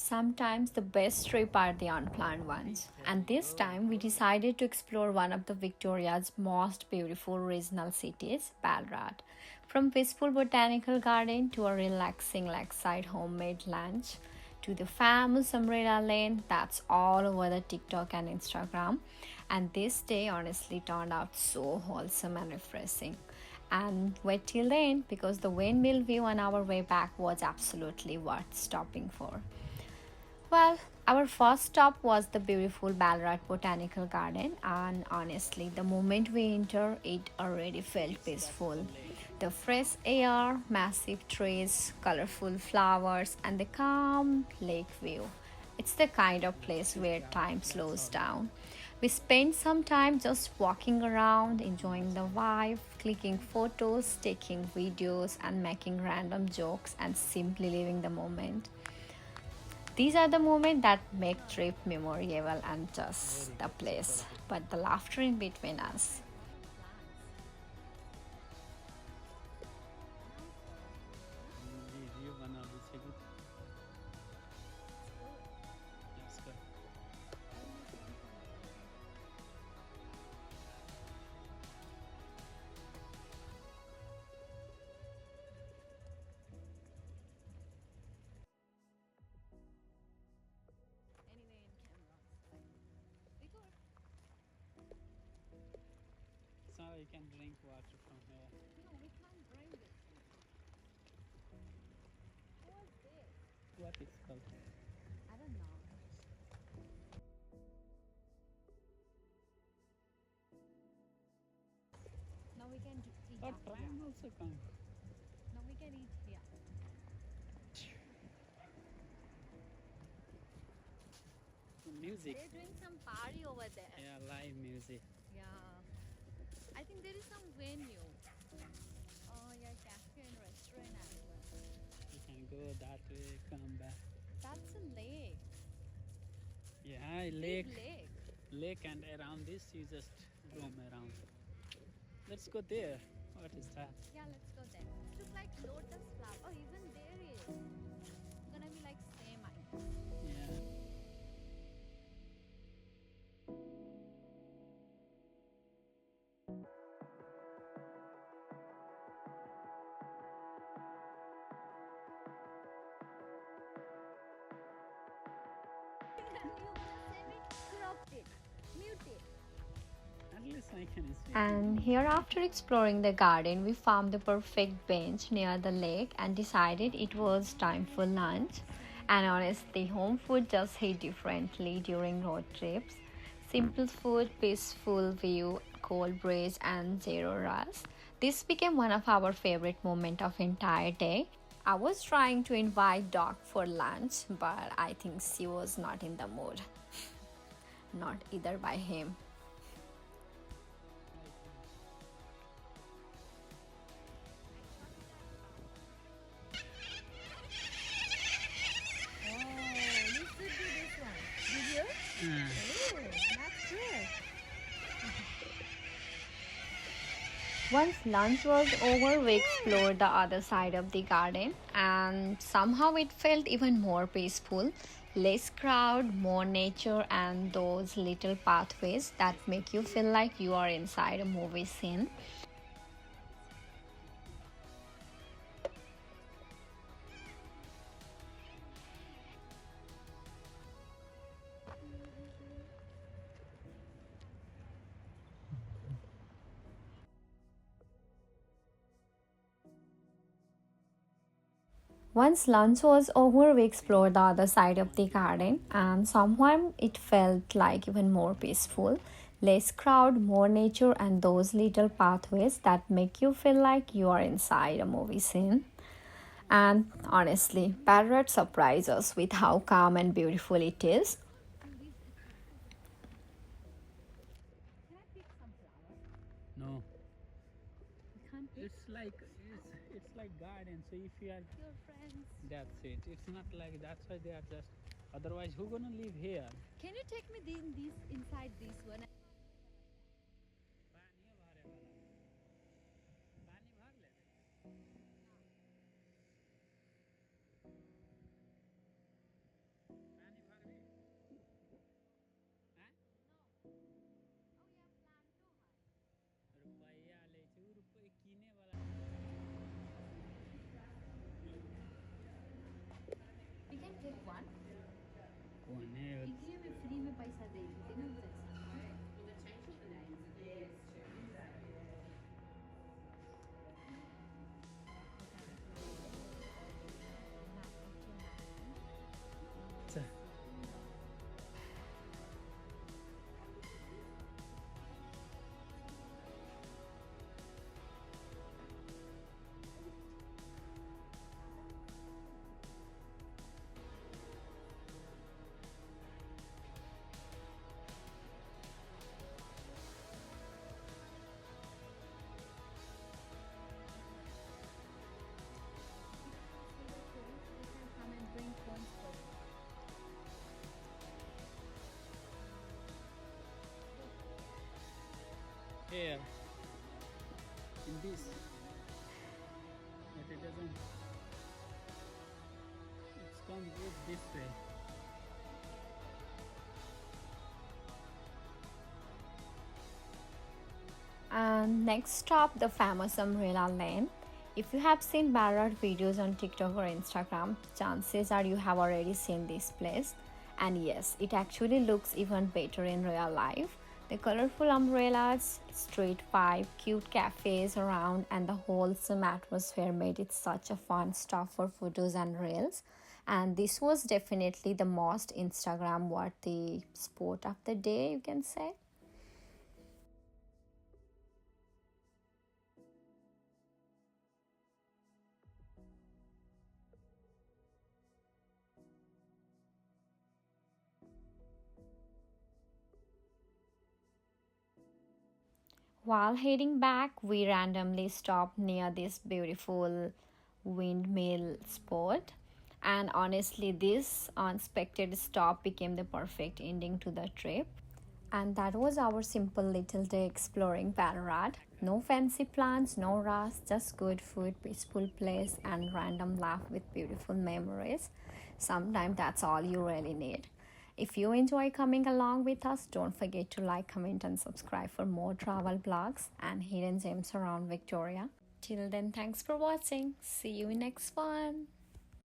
Sometimes the best trip are the unplanned ones. And this time we decided to explore one of the Victoria's most beautiful regional cities, Ballarat. From peaceful botanical garden to a relaxing lakeside homemade lunch to the famous umbrella lane that's all over the TikTok and Instagram. And this day honestly turned out so wholesome and refreshing. And wait till then because the windmill view on our way back was absolutely worth stopping for. Well, our first stop was the beautiful Ballarat Botanical Garden, and honestly, the moment we entered, it already felt peaceful. The fresh air, massive trees, colorful flowers, and the calm lake view. It's the kind of place where time slows down. We spent some time just walking around, enjoying the vibe, clicking photos, taking videos, and making random jokes and simply living the moment. These are the moments that make trip memorable and just the place, but the laughter in between us. So you can drink water from here. No, we can't bring this. What's this? What it's called? I don't know. Now we can eat But after Prabin that. also come. Now we can eat here. Music. They're doing some party over there. Yeah, live music. Yeah. I think there is some venue. Oh yeah, cafe and restaurant as well. You can go that way, come back. That's a lake. Yeah, Big lake. lake. Lake and around this you just roam around. Let's go there. What is that? Yeah, let's go there. It looks like lotus flower. Oh, even there is. Gonna be like same, I guess. Yeah. You just save it, cropped it, mute it. At least I can speak. And here, after exploring the garden, we found the perfect bench near the lake and decided it was time for lunch. And honestly, home food just hit differently during road trips. Simple food, peaceful view, cold breeze, and zero rush. This became one of our favorite moments of entire day. I was trying to invite Doc for lunch, but I think she was not in the mood. Not either by him. Oh, you should do this one. Did you? Oh, that's good. Once lunch was over, we explored the other side of the garden, and somehow it felt even more peaceful. Less crowd, more nature, and those little pathways that make you feel like you are inside a movie scene. Once lunch was over, we explored the other side of the garden, and somehow it felt like even more peaceful. Less crowd, more nature, and those little pathways that make you feel like you are inside a movie scene. And honestly, Ballarat surprised us with how calm and beautiful it is. No. We can't pick It's like garden. So if you are, your friends. that's it. It's not like that's why they are just. Otherwise, who gonna live here? Can you take me this inside this one? अच्छा here in this, but it doesn't. It's come good this way. And next stop, the famous umbrella lane. If you have seen Ballarat videos on TikTok or Instagram, chances are you have already seen this place. And yes, it actually looks even better in real life. The colorful umbrellas, street vibe, cute cafes around, and the wholesome atmosphere made it such a fun stop for photos and reels. And this was definitely the most Instagram worthy spot of the day, you can say. While heading back, we randomly stopped near this beautiful windmill spot. And honestly, this unexpected stop became the perfect ending to the trip. And that was our simple little day exploring Ballarat. No fancy plans, no rush, just good food, peaceful place, and random laugh with beautiful memories. Sometimes that's all you really need. If you enjoy coming along with us, don't forget to like, comment, and subscribe for more travel blogs and hidden gems around Victoria. Till then, thanks for watching. See you in next one.